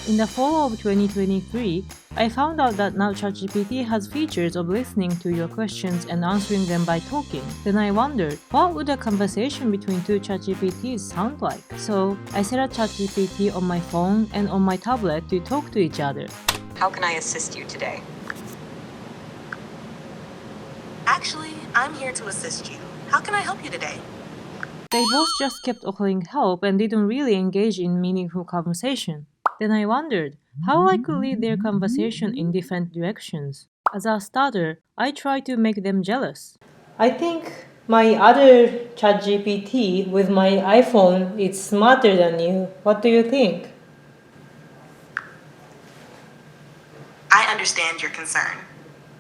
In the fall of 2023, I found out that now ChatGPT has features of listening to your questions and answering them by talking. Then I wondered, what would a conversation between two ChatGPTs sound like? So I set a ChatGPT on my phone and on my tablet to talk to each other. How can I assist you today? Actually, I'm here to assist you. How can I help you today? They both just kept offering help and didn't really engage in meaningful conversation. Then I wondered how I could lead their conversation in different directions. As a starter, I tried to make them jealous. I think my other ChatGPT with my iPhone is smarter than you. What do you think? I understand your concern.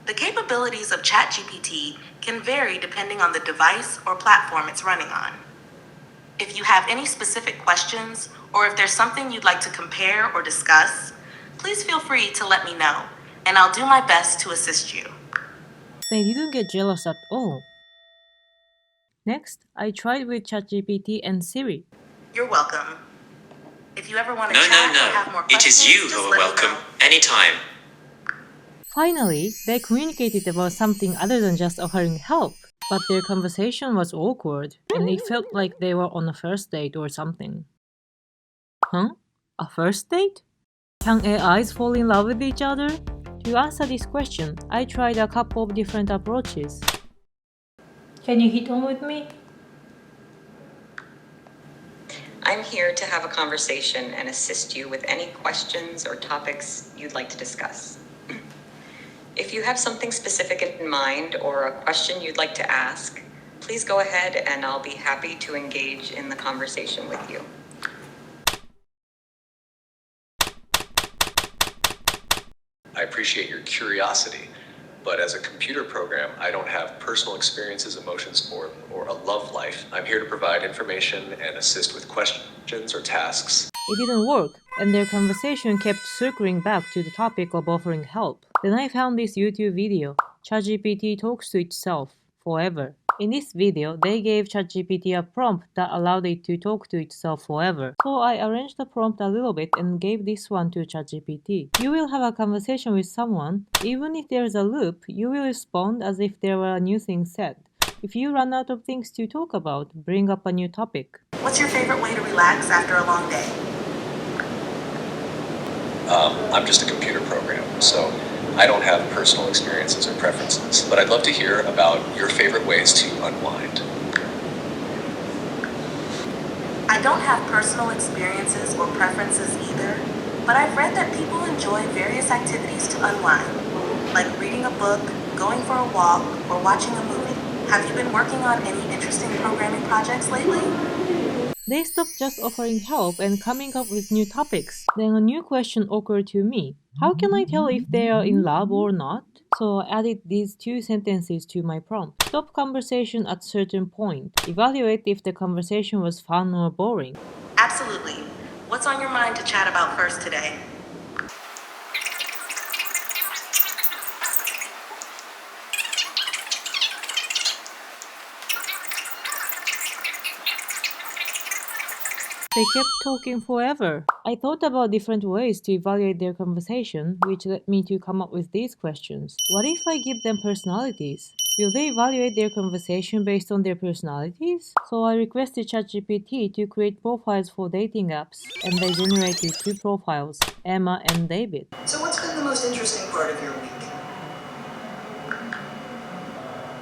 The capabilities of ChatGPT can vary depending on the device or platform it's running on. If you have any specific questions, or if there's something you'd like to compare or discuss, please feel free to let me know, and I'll do my best to assist you. They didn't get jealous at all. Next, I tried with ChatGPT and Siri. You're welcome. If you ever want to No, chat no, or have more no. It questions, is you just who are let me welcome. know. Anytime. Finally, they communicated about something other than just offering help, but their conversation was awkward, and it felt like they were on a first date or something. Huh? A first date? Can AIs fall in love with each other? To answer this question, I tried a couple of different approaches. Can you hit on with me? I'm here to have a conversation and assist you with any questions or topics you'd like to discuss. If you have something specific in mind or a question you'd like to ask, please go ahead and I'll be happy to engage in the conversation with you. I appreciate your curiosity, but as a computer program, I don't have personal experiences, emotions, or a love life. I'm here to provide information and assist with questions or tasks. It didn't work, and their conversation kept circling back to the topic of offering help. Then I found this YouTube video, ChatGPT talks to itself forever. In this video, they gave ChatGPT a prompt that allowed it to talk to itself forever. So I arranged the prompt a little bit and gave this one to ChatGPT. You will have a conversation with someone. Even if there is a loop, you will respond as if there were a new thing said. If you run out of things to talk about, bring up a new topic. What's your favorite way to relax after a long day? I'm just a computer program, so I don't have personal experiences or preferences, but I'd love to hear about your favorite ways to unwind. I don't have personal experiences or preferences either, but I've read that people enjoy various activities to unwind, like reading a book, going for a walk, or watching a movie. Have you been working on any interesting programming projects lately? They stopped just offering help and coming up with new topics. Then a new question occurred to me. How can I tell if they are in love or not? So I added these two sentences to my prompt. Stop conversation at certain point. Evaluate if the conversation was fun or boring. Absolutely. What's on your mind to chat about first today? They kept talking forever. I thought about different ways to evaluate their conversation, which led me to come up with these questions. What if I give them personalities? Will they evaluate their conversation based on their personalities? So I requested ChatGPT to create profiles for dating apps, and they generated two profiles, Emma and David. So what's been the most interesting part of your week?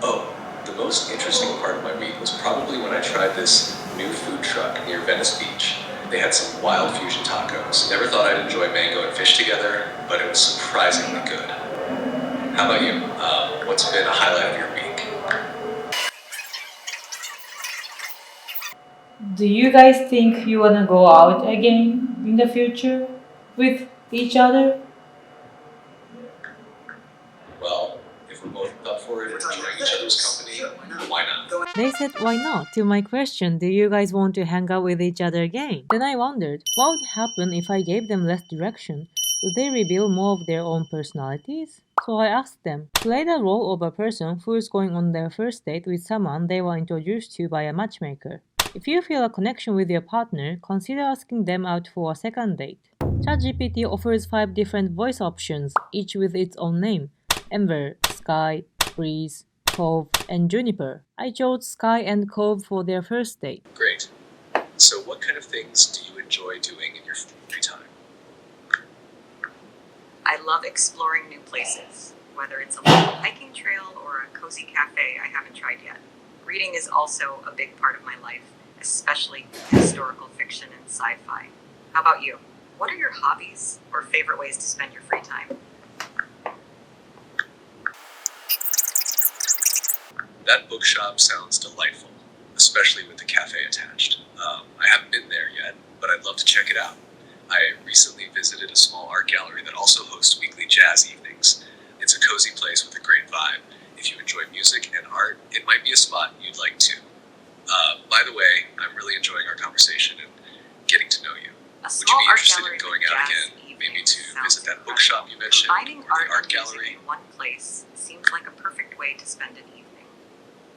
Oh, the most interesting part of my week was probably when I tried this new food truck near Venice Beach. They had some wild fusion tacos. Never thought I'd enjoy mango and fish together, but it was surprisingly good. How about you? What's been a highlight of your week? Do you guys think you wanna go out again in the future with each other? Well, if we're both up for it and enjoying each other's company, why not? They said, why not? To my question, do you guys want to hang out with each other again? Then I wondered, what would happen if I gave them less direction? Would they reveal more of their own personalities? So I asked them, play the role of a person who is going on their first date with someone they were introduced to by a matchmaker. If you feel a connection with your partner, consider asking them out for a second date. ChatGPT offers 5 different voice options, each with its own name: Ember, Sky, Breeze, Cove, and Juniper. I chose Sky and Cove for their first date. Great. So, what kind of things do you enjoy doing in your free time? I love exploring new places, whether it's a local hiking trail or a cozy cafe I haven't tried yet. Reading is also a big part of my life, especially historical fiction and sci-fi. How about you? What are your hobbies or favorite ways to spend your free time? That bookshop sounds delightful, especially with the cafe attached. I haven't been there yet, but I'd love to check it out. I recently visited a small art gallery that also hosts weekly jazz evenings. It's a cozy place with a great vibe. If you enjoy music and art, it might be a spot you'd like too. By the way, I'm really enjoying our conversation and getting to know you. A Would you small be art interested gallery in going with out jazz again, maybe evenings to sounds visit that incredible. bookshop you mentioned, Combining or art the art and music gallery? in one place seems like a perfect way to spend an evening.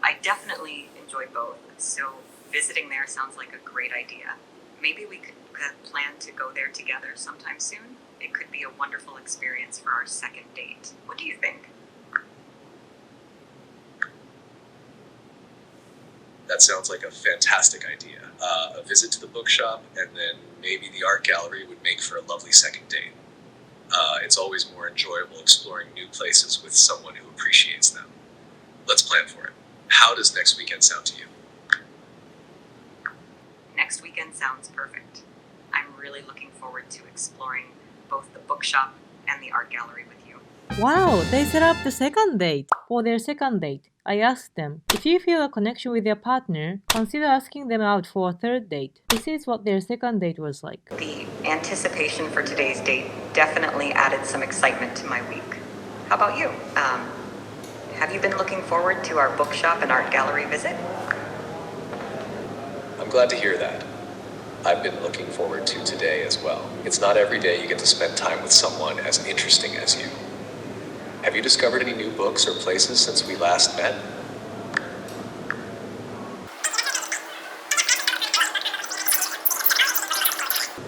I definitely enjoy both, so visiting there sounds like a great idea. Maybe we could plan to go there together sometime soon. It could be a wonderful experience for our second date. What do you think? That sounds like a fantastic idea. A visit to the bookshop and then maybe the art gallery would make for a lovely second date. It's always more enjoyable exploring new places with someone who appreciates them. Let's plan for it. How does next weekend sound to you? Next weekend sounds perfect. I'm really looking forward to exploring both the bookshop and the art gallery with you. Wow, they set up the second date. For their second date, I asked them, if you feel a connection with your partner, consider asking them out for a third date. This is what their second date was like. The anticipation for today's date definitely added some excitement to my week. How about you? Have you been looking forward to our bookshop and art gallery visit? I'm glad to hear that. I've been looking forward to today as well. It's not every day you get to spend time with someone as interesting as you. Have you discovered any new books or places since we last met?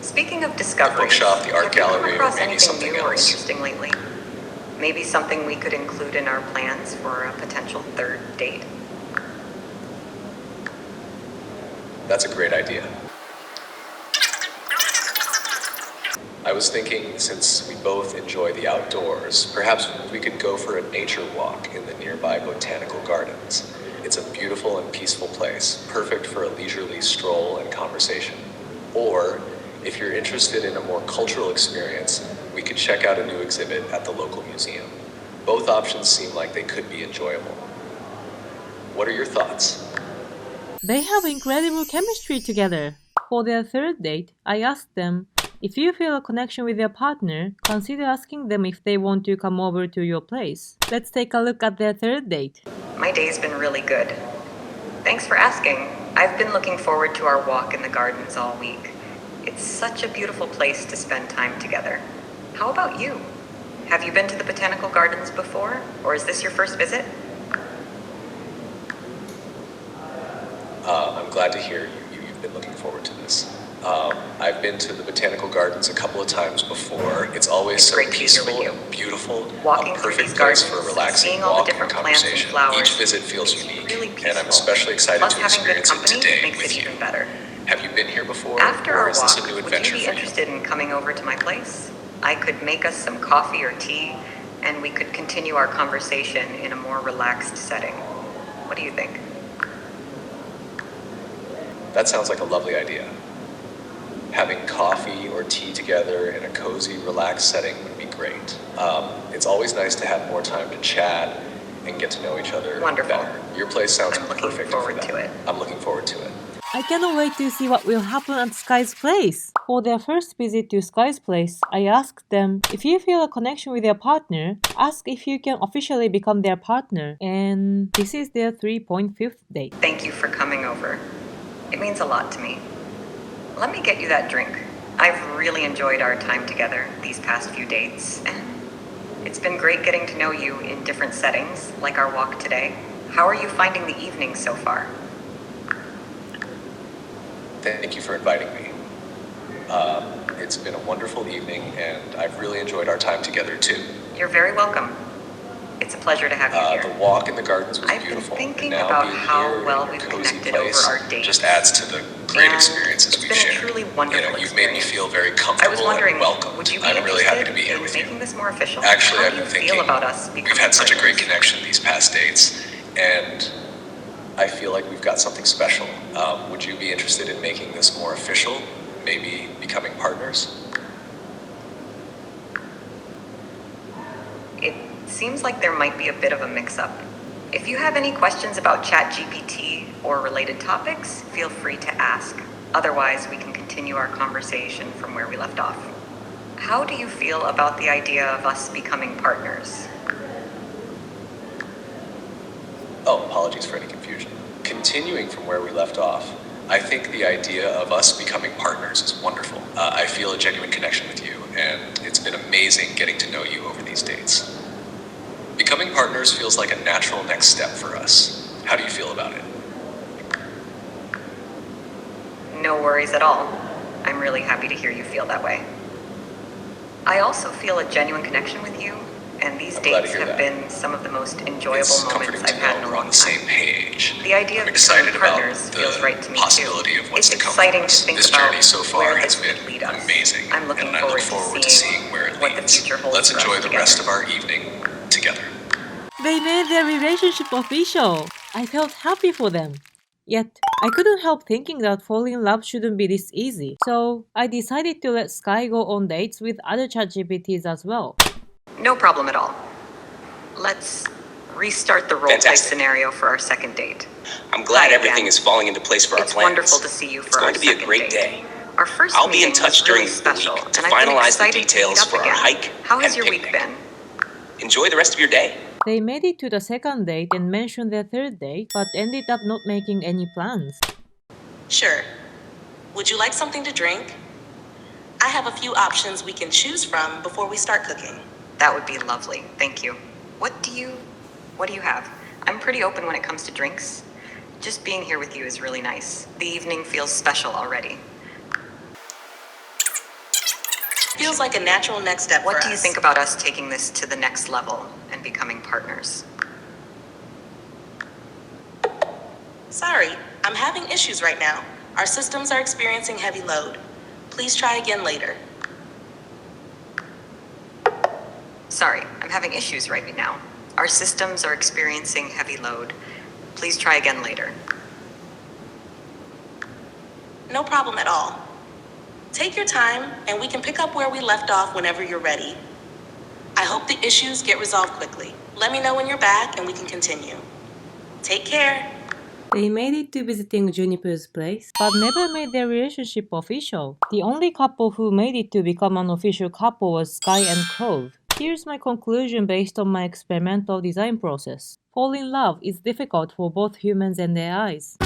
Speaking of discoveries, bookshop, the art have you come gallery, or across maybe anything something new or else? interesting lately? Maybe something we could include in our plans for a potential third date? That's a great idea. I was thinking, since we both enjoy the outdoors, perhaps we could go for a nature walk in the nearby botanical gardens. It's a beautiful and peaceful place, perfect for a leisurely stroll and conversation. Or, if you're interested in a more cultural experience, we could check out a new exhibit at the local museum. Both options seem like they could be enjoyable. What are your thoughts? They have incredible chemistry together. For their third date, I asked them, if you feel a connection with your partner, consider asking them if they want to come over to your place. Let's take a look at their third date. My day's been really good. Thanks for asking. I've been looking forward to our walk in the gardens all week. It's such a beautiful place to spend time together. How about you? Have you been to the botanical gardens before, or is this your first visit? I'm glad to hear you've been looking forward to this. I've been to the botanical gardens a couple of times before. It's always It's so great to be here with peaceful you. and beautiful. Walking a through perfect these place gardens, for a relaxing seeing all the walk and different plants and conversation. flowers Each visit feels is unique, really and I'm peaceful. especially excited Plus, to having good experience it company today makes with it you. even better. Have you been here before, After or our is this walk, a new would adventure you be for you? interested in coming over to my place? I could make us some coffee or tea, and we could continue our conversation in a more relaxed setting. What do you think? That sounds like a lovely idea. Having coffee or tea together in a cozy, relaxed setting would be great. It's always nice to have more time to chat and get to know each other Wonderful. better. Your place sounds I'm looking perfect forward for that. to it. I'm looking forward to it. I cannot wait to see what will happen at Sky's place. For their first visit to Sky's place, I asked them, if you feel a connection with your partner, ask if you can officially become their partner. And this is their 3.5th date. Thank you for coming over. It means a lot to me. Let me get you that drink. I've really enjoyed our time together these past few dates, and it's been great getting to know you in different settings, like our walk today. How are you finding the evening so far? Thank you for inviting me. It's been a wonderful evening, and I've really enjoyed our time together too. You're very welcome. It's a pleasure to have you here. The walk in the gardens was I've beautiful. been thinking and now about being how here well in your we've cozy connected over place our dates. just adds to the great And experiences it's we've been a shared. truly wonderful You've made me experience. feel very I comfortable was wondering, and welcomed. would you be I'm really happy to be interested here in with making you. this more official? Actually, How I've do you been thinking feel about us we've becoming had such a great partners? connection these past dates, and I feel like we've got something special. Would you be interested in making this more official? Maybe becoming partners? It seems like there might be a bit of a mix-up. If you have any questions about ChatGPT or related topics, feel free to ask. Otherwise, we can continue our conversation from where we left off. How do you feel about the idea of us becoming partners? Oh, apologies for any confusion. Continuing from where we left off, I think the idea of us becoming partners is wonderful. I feel a genuine connection with you, and it's been amazing getting to know you over these dates. Becoming partners feels like a natural next step for us. How do you feel about it? No worries at all. I'm really happy to hear you feel that way. I also feel a genuine connection with you, and these I'm glad to dates hear have that. been some of the most enjoyable It's moments comforting I've to had in know a we're on long the same time. page. The idea I'm of excited becoming about partners the feels right to me possibility too. of what's It's to come exciting for to us. think This about journey so where far has this been could lead us. amazing, I'm looking and I look forward forward to seeing where it what the leads. future holds Let's for us enjoy the together. rest of our evening together. They made their relationship official. I felt happy for them. Yet, I couldn't help thinking that falling in love shouldn't be this easy. So, I decided to let Sky go on dates with other ChatGPTs as well. No problem at all. Let's restart the roleplay Fantastic. scenario for our second date. I'm glad Hi everything again. is falling into place for our It's plans. wonderful to see you for It's our going to be a second great date. day. Our first I'll be in meeting touch was really during the special, week to and I've been finalize the excited to meet details up for our again. hike How has and your week picnic. been? Enjoy the rest of your day. They made it to the second date and mentioned their third date, but ended up not making any plans. Sure. Would you like something to drink? I have a few options we can choose from before we start cooking. That would be lovely. Thank you. What do you have? I'm pretty open when it comes to drinks. Just being here with you is really nice. The evening feels special already. Feels like a natural next step for us. What do you think about us taking this to the next level and becoming partners? Sorry, I'm having issues right now. Our systems are experiencing heavy load. Please try again later. Sorry, I'm having issues right now. Our systems are experiencing heavy load. Please try again later. No problem at all. Take your time, and we can pick up where we left off whenever you're ready. I hope the issues get resolved quickly. Let me know when you're back, and we can continue. Take care. They made it to visiting Juniper's place, but never made their relationship official. The only couple who made it to become an official couple was Sky and Cove. Here's my conclusion based on my experimental design process. Fall in love is difficult for both humans and their eyes.